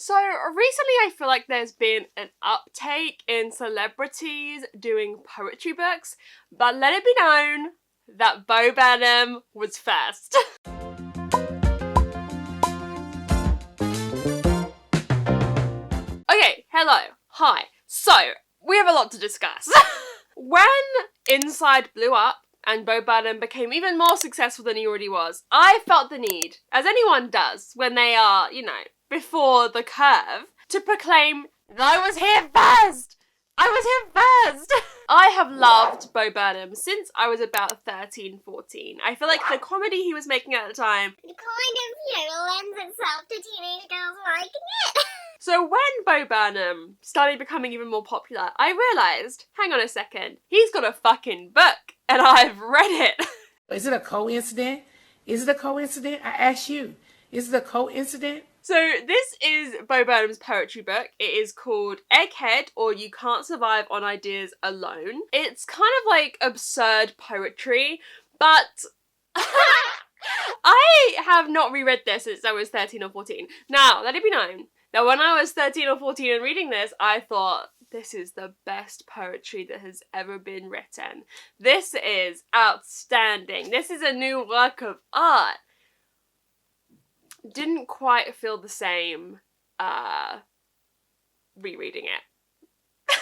So recently I feel like there's been an uptake in celebrities doing poetry books, but let it be known that Bo Burnham was first. Okay, hello, hi. So, we have a lot to discuss. When Inside blew up and Bo Burnham became even more successful than he already was, I felt the need, as anyone does when they are, you know, before the curve, to proclaim that I was here first! I was here first! I have loved Bo Burnham since I was about 13, 14. I feel like the comedy he was making at the time kind of, lends itself to teenage girls liking it. So when Bo Burnham started becoming even more popular, I realised, hang on a second, he's got a fucking book, and I've read it. Is it a coincidence? Is it a coincidence? I ask you, is it a coincidence? So this is Bo Burnham's poetry book. It is called Egghead, or You Can't Survive on Ideas Alone. It's kind of like absurd poetry, but I have not reread this since I was 13 or 14. Now, let it be known, now, when I was 13 or 14 and reading this, I thought, this is the best poetry that has ever been written. This is outstanding. This is a new work of art. Didn't quite feel the same rereading it.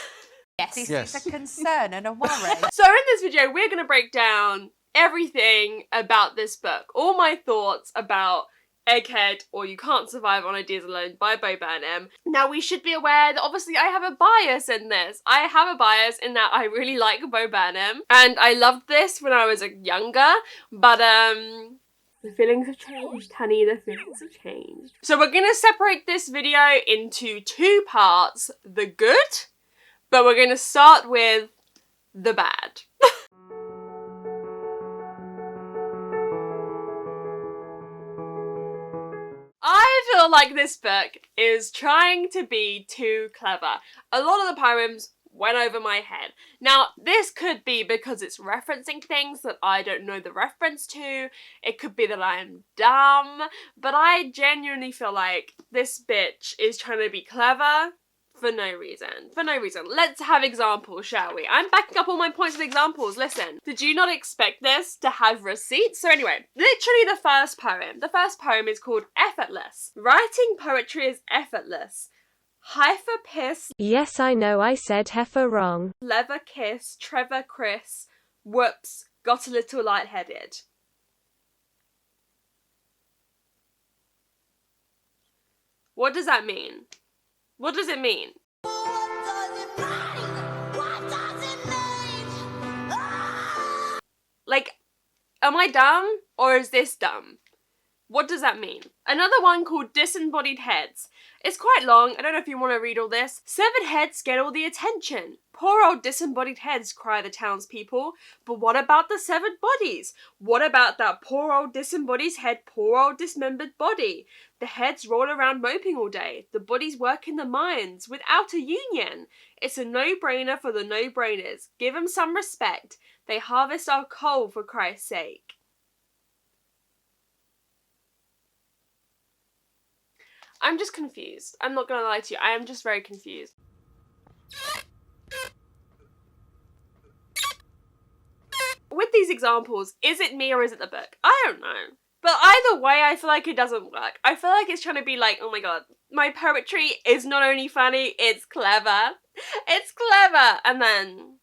Yes. It's a concern and a worry. So in this video, we're going to break down everything about this book. All my thoughts about Egghead, or You Can't Survive on Ideas Alone by Bo Burnham. Now, we should be aware that obviously I have a bias in this. I have a bias in that I really like Bo Burnham, and I loved this when I was younger, but the feelings have changed, honey, the feelings have changed. So we're gonna separate this video into two parts, the good, but we're gonna start with the bad. I feel like this book is trying to be too clever. A lot of the poems went over my head. Now, this could be because it's referencing things that I don't know the reference to. It could be that I'm dumb, but I genuinely feel like this bitch is trying to be clever for no reason. For no reason. Let's have examples, shall we? I'm backing up all my points with examples. Listen, did you not expect this to have receipts? So anyway, literally the first poem. The first poem is called Effortless. Writing poetry is effortless. Heifer piss. Yes, I know I said heifer wrong. Lever kiss. Trevor Chris. Whoops. Got a little lightheaded. What does that mean? What does it mean? Like, am I dumb or is this dumb? What does that mean? Another one called Disembodied Heads. It's quite long, I don't know if you want to read all this. Severed heads get all the attention. Poor old disembodied heads, cry the townspeople. But what about the severed bodies? What about that poor old disembodied head, poor old dismembered body? The heads roll around moping all day. The bodies work in the mines without a union. It's a no-brainer for the no-brainers. Give them some respect. They harvest our coal for Christ's sake. I'm just confused. I'm not gonna lie to you. I am just very confused. With these examples, is it me or is it the book? I don't know. But either way, I feel like it doesn't work. I feel like it's trying to be like, oh my god, my poetry is not only funny, it's clever. It's clever! And then...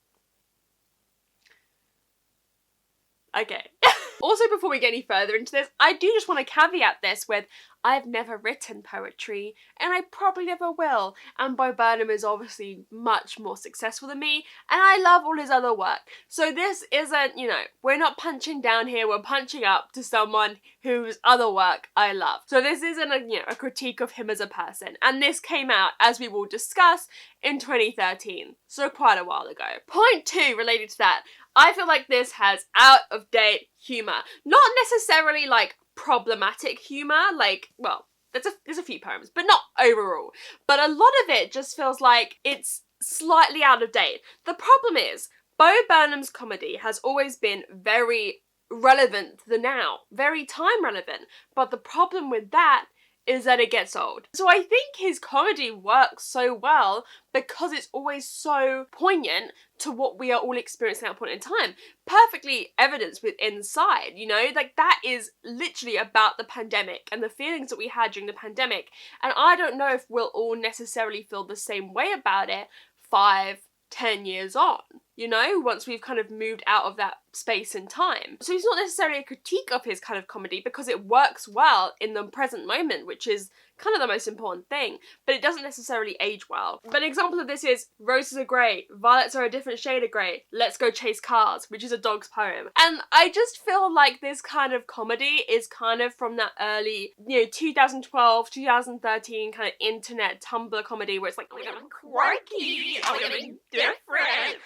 okay. Also, before we get any further into this, I do just want to caveat this with, I've never written poetry, and I probably never will, and Bo Burnham is obviously much more successful than me, and I love all his other work. So this isn't, you know, we're not punching down here, we're punching up to someone whose other work I love. So this isn't a, you know, a critique of him as a person, and this came out, as we will discuss, in 2013, so quite a while ago. Point 2 related to that, I feel like this has out-of-date humour. Not necessarily, like, problematic humour, like, well, there's a few poems, but not overall. But a lot of it just feels like it's slightly out of date. The problem is, Bo Burnham's comedy has always been very relevant to the now, very time relevant. But the problem with that is that it gets old. So I think his comedy works so well because it's always so poignant to what we are all experiencing at that point in time. Perfectly evidenced with Inside, you know? Like, that is literally about the pandemic and the feelings that we had during the pandemic. And I don't know if we'll all necessarily feel the same way about it 5-10 years on, you know, once we've kind of moved out of that space and time. So it's not necessarily a critique of his kind of comedy because it works well in the present moment, which is kind of the most important thing, but it doesn't necessarily age well. But an example of this is Roses are grey, violets are a different shade of grey, let's go chase cars, which is a dog's poem. And I just feel like this kind of comedy is kind of from that early, 2012, 2013 kind of internet Tumblr comedy where it's like, oh, you're quirky, oh, you're different,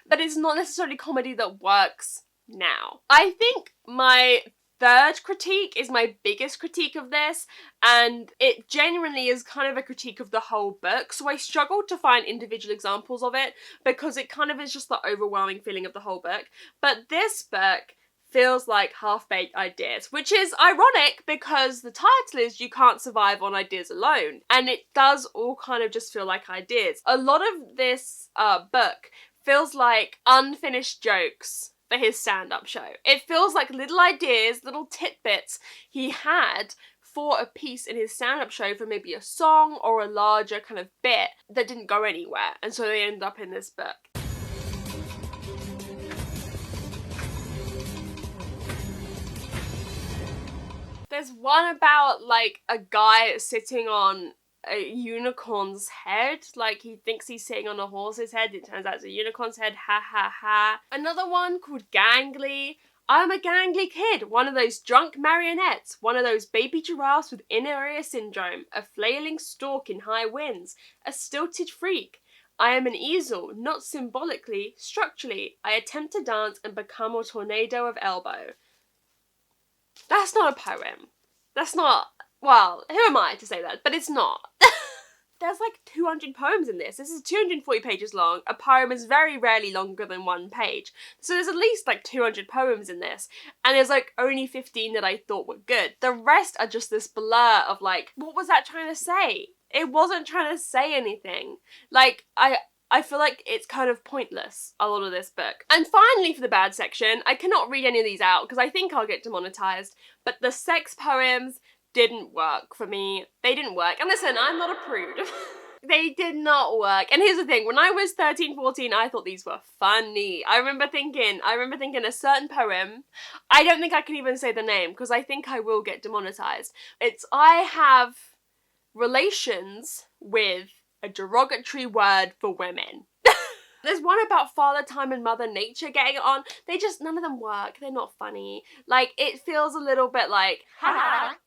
but it's not necessarily comedy that works now. I think my third critique is my biggest critique of this, and it genuinely is kind of a critique of the whole book, so I struggled to find individual examples of it because it kind of is just the overwhelming feeling of the whole book. But this book feels like half-baked ideas, which is ironic because the title is You Can't Survive on Ideas Alone, and it does all kind of just feel like ideas. A lot of this book feels like unfinished jokes for his stand-up show. It feels like little ideas, little tidbits he had for a piece in his stand-up show for maybe a song or a larger kind of bit that didn't go anywhere, and so they end up in this book. There's one about, like, a guy sitting on a unicorn's head, like he thinks he's sitting on a horse's head, it turns out it's a unicorn's head, ha ha ha. Another one called Gangly. I'm a gangly kid, one of those drunk marionettes, one of those baby giraffes with inner ear syndrome, a flailing stork in high winds, a stilted freak. I am an easel, not symbolically, structurally. I attempt to dance and become a tornado of elbow. That's not a poem. That's not, well, who am I to say that? But it's not. There's like 200 poems in this. This is 240 pages long. A poem is very rarely longer than one page. So there's at least like 200 poems in this. And there's like only 15 that I thought were good. The rest are just this blur of like, what was that trying to say? It wasn't trying to say anything. Like, I feel like it's kind of pointless, a lot of this book. And finally, for the bad section, I cannot read any of these out because I think I'll get demonetized, but the sex poems didn't work for me. They didn't work. And listen, I'm not a prude. They did not work. And here's the thing, when I was 13, 14, I thought these were funny. I remember thinking a certain poem, I don't think I can even say the name because I think I will get demonetized. It's, I have relations with a derogatory word for women. There's one about Father Time and Mother Nature getting it on. None of them work. They're not funny. Like, it feels a little bit like, ha,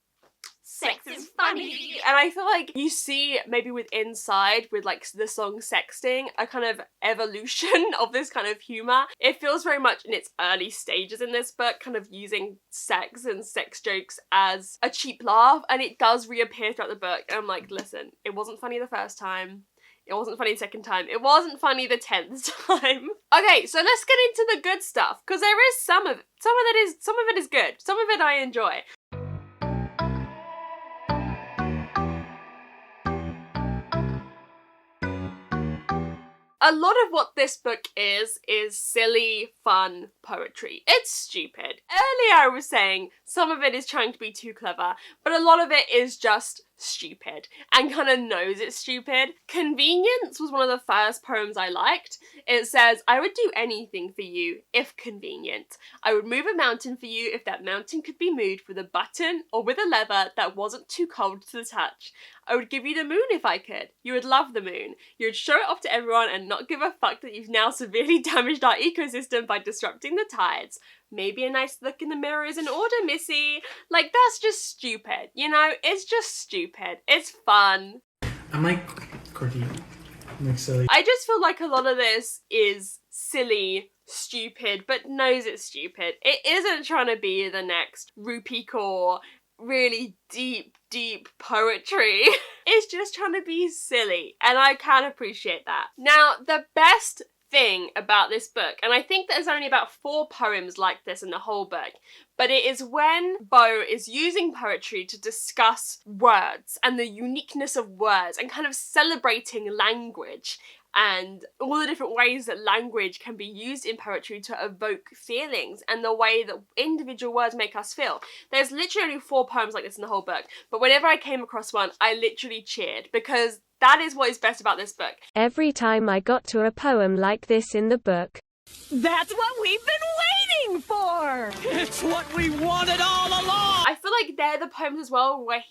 sex is funny. And I feel like you see, maybe with Inside, with like the song Sexting, a kind of evolution of this kind of humour. It feels very much in its early stages in this book, kind of using sex and sex jokes as a cheap laugh, and it does reappear throughout the book. And I'm like, listen, it wasn't funny the first time. It wasn't funny the second time. It wasn't funny the 10th time. Okay, so let's get into the good stuff, because there is some of it is good. Some of it I enjoy. A lot of what this book is silly, fun poetry. It's stupid. Earlier I was saying some of it is trying to be too clever, but a lot of it is just stupid and kind of knows it's stupid. Convenience was one of the first poems I liked. It says, I would do anything for you if convenient. I would move a mountain for you if that mountain could be moved with a button or with a lever that wasn't too cold to the touch. I would give you the moon if I could. You would love the moon. You would show it off to everyone and not give a fuck that you've now severely damaged our ecosystem by disrupting the tides. Maybe a nice look in the mirror is in order, missy. Like, that's just stupid, you know? It's just stupid. It's fun. I'm like quirky. I'm like silly. I just feel like a lot of this is silly, stupid, but knows it's stupid. It isn't trying to be the next Rupi Kaur, really deep poetry. It's just trying to be silly, and I can appreciate that. Now, the best thing about this book, and I think there's only about 4 poems like this in the whole book, but it is when Bo is using poetry to discuss words and the uniqueness of words and kind of celebrating language and all the different ways that language can be used in poetry to evoke feelings and the way that individual words make us feel. There's literally only 4 poems like this in the whole book, but whenever I came across one, I literally cheered, because that is what is best about this book. Every time I got to a poem like this in the book. That's what we've been waiting for! It's what we wanted all along! I feel like they're the poems as well where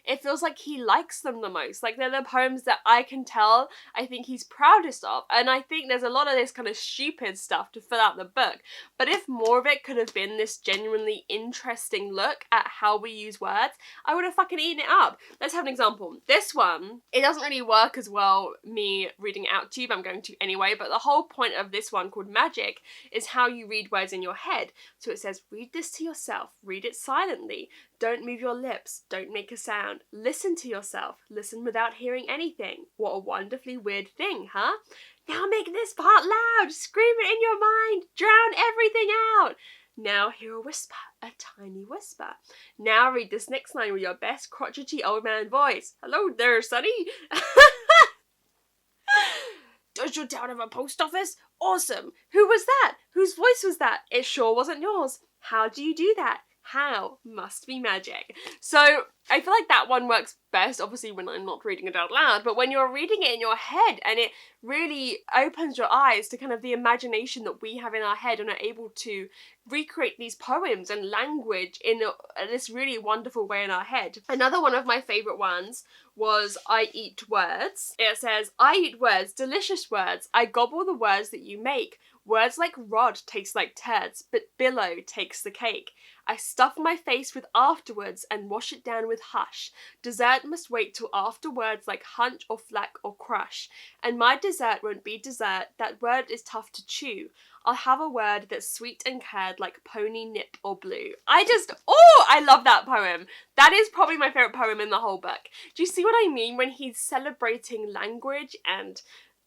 it feels like he likes them the most. Like, they're the poems that I can tell I think he's proudest of. And I think there's a lot of this kind of stupid stuff to fill out the book. But if more of it could have been this genuinely interesting look at how we use words, I would have fucking eaten it up. Let's have an example. This one, it doesn't really work as well me reading it out to you, but I'm going to anyway. But the whole point of this one, called Magic, is how you read words in your head. So it says, read this to yourself, read it silently. Don't move your lips, don't make a sound. Listen to yourself, listen without hearing anything. What a wonderfully weird thing, huh? Now make this part loud, scream it in your mind, drown everything out. Now hear a whisper, a tiny whisper. Now read this next line with your best crotchety old man voice. Hello there, sonny. Does your town have a post office? Awesome. Who was that? Whose voice was that? It sure wasn't yours. How do you do that? How? Must be magic. So I feel like that one works best, obviously, when I'm not reading it out loud, but when you're reading it in your head, and it really opens your eyes to kind of the imagination that we have in our head and are able to recreate these poems and language in this really wonderful way in our head. Another one of my favourite ones was I Eat Words. It says, I eat words, delicious words. I gobble the words that you make. Words like rod taste like turds, but billow takes the cake. I stuff my face with afterwards and wash it down with hush. Dessert must wait till afterwards like hunch or flack or crush. And my dessert won't be dessert, that word is tough to chew. I'll have a word that's sweet and curd like pony, nip or blue. I love that poem. That is probably my favourite poem in the whole book. Do you see what I mean when he's celebrating language and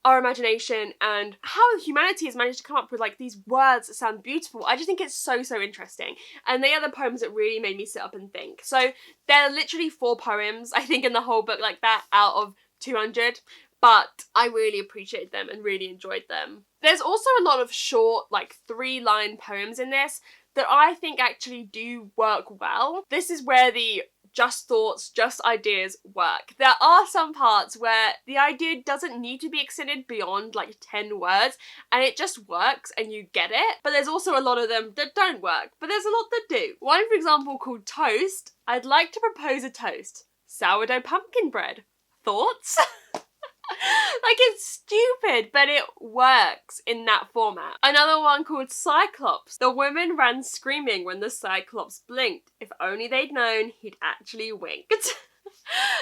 our imagination and how humanity has managed to come up with like these words that sound beautiful? I just think it's so interesting, and they are the poems that really made me sit up and think. So there are literally 4 poems I think in the whole book like that out of 200, but I really appreciated them and really enjoyed them. There's also a lot of short, like 3-line poems in this that I think actually do work well. This is where the just thoughts, just ideas work. There are some parts where the idea doesn't need to be extended beyond like 10 words and it just works and you get it. But there's also a lot of them that don't work, but there's a lot that do. One, for example, called Toast. I'd like to propose a toast. Sourdough pumpkin bread. Thoughts? Like, it's stupid, but it works in that format. Another one called Cyclops. The women ran screaming when the Cyclops blinked. If only they'd known he'd actually winked.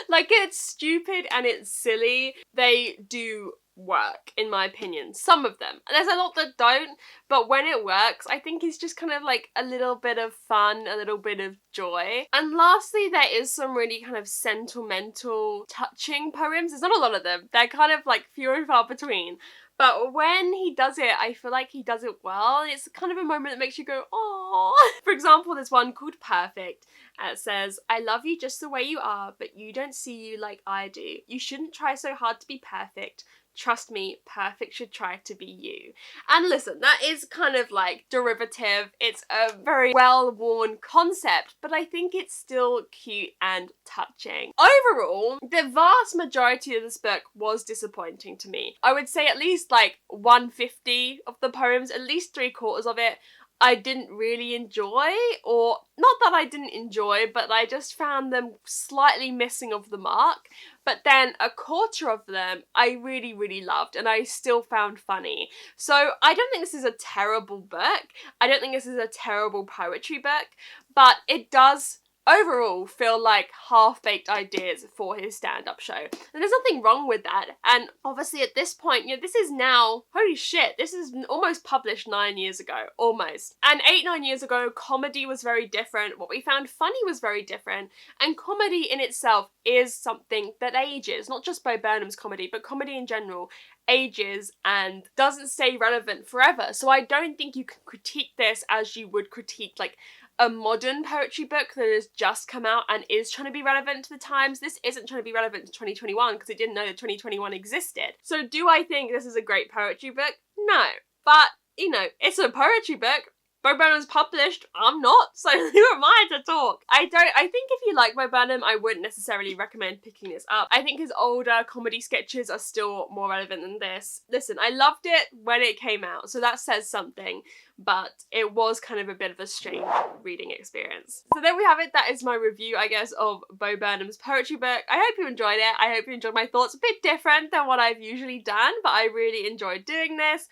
Like, it's stupid and it's silly. They do work, in my opinion. Some of them. There's a lot that don't, but when it works, I think it's just kind of like a little bit of fun, a little bit of joy. And lastly, there is some really kind of sentimental, touching poems. There's not a lot of them. They're kind of like few and far between. But when he does it, I feel like he does it well. It's kind of a moment that makes you go, aww. For example, there's one called Perfect. And it says, I love you just the way you are, but you don't see you like I do. You shouldn't try so hard to be perfect. Trust me, perfect should try to be you. And listen, that is kind of like derivative. It's a very well-worn concept, but I think it's still cute and touching. Overall, the vast majority of this book was disappointing to me. I would say at least like 150 of the poems, at least 3/4 of it, I didn't really enjoy, or not that I didn't enjoy, but I just found them slightly missing of the mark. But then 1/4 of them I really loved and I still found funny. So I don't think this is a terrible book. I don't think this is a terrible poetry book, but it does overall feel like half-baked ideas for his stand-up show. And there's nothing wrong with that. And obviously at this point, you know, this is now, holy shit, this is almost published 9 years ago, almost. And 8-9 years ago, comedy was very different. What we found funny was very different. And comedy in itself is something that ages, not just Bo Burnham's comedy, but comedy in general ages and doesn't stay relevant forever. So I don't think you can critique this as you would critique like a modern poetry book that has just come out and is trying to be relevant to the times. This isn't trying to be relevant to 2021 because it didn't know that 2021 existed. So do I think this is a great poetry book? No. But, you know, it's a poetry book. Bo Burnham's published, I'm not, so who am I to talk? I think if you like Bo Burnham, I wouldn't necessarily recommend picking this up. I think his older comedy sketches are still more relevant than this. Listen, I loved it when it came out, so that says something, but it was kind of a bit of a strange reading experience. So there we have it. That is my review, I guess, of Bo Burnham's poetry book. I hope you enjoyed it. I hope you enjoyed my thoughts. A bit different than what I've usually done, but I really enjoyed doing this.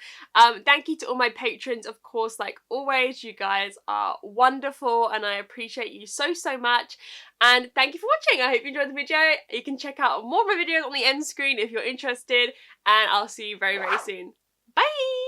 Thank you to all my patrons, of course, like always. You guys are wonderful and I appreciate you so much, and thank you for watching. I hope you enjoyed the video. You can check out more of my videos on the end screen if you're interested, and I'll see you very soon. Bye!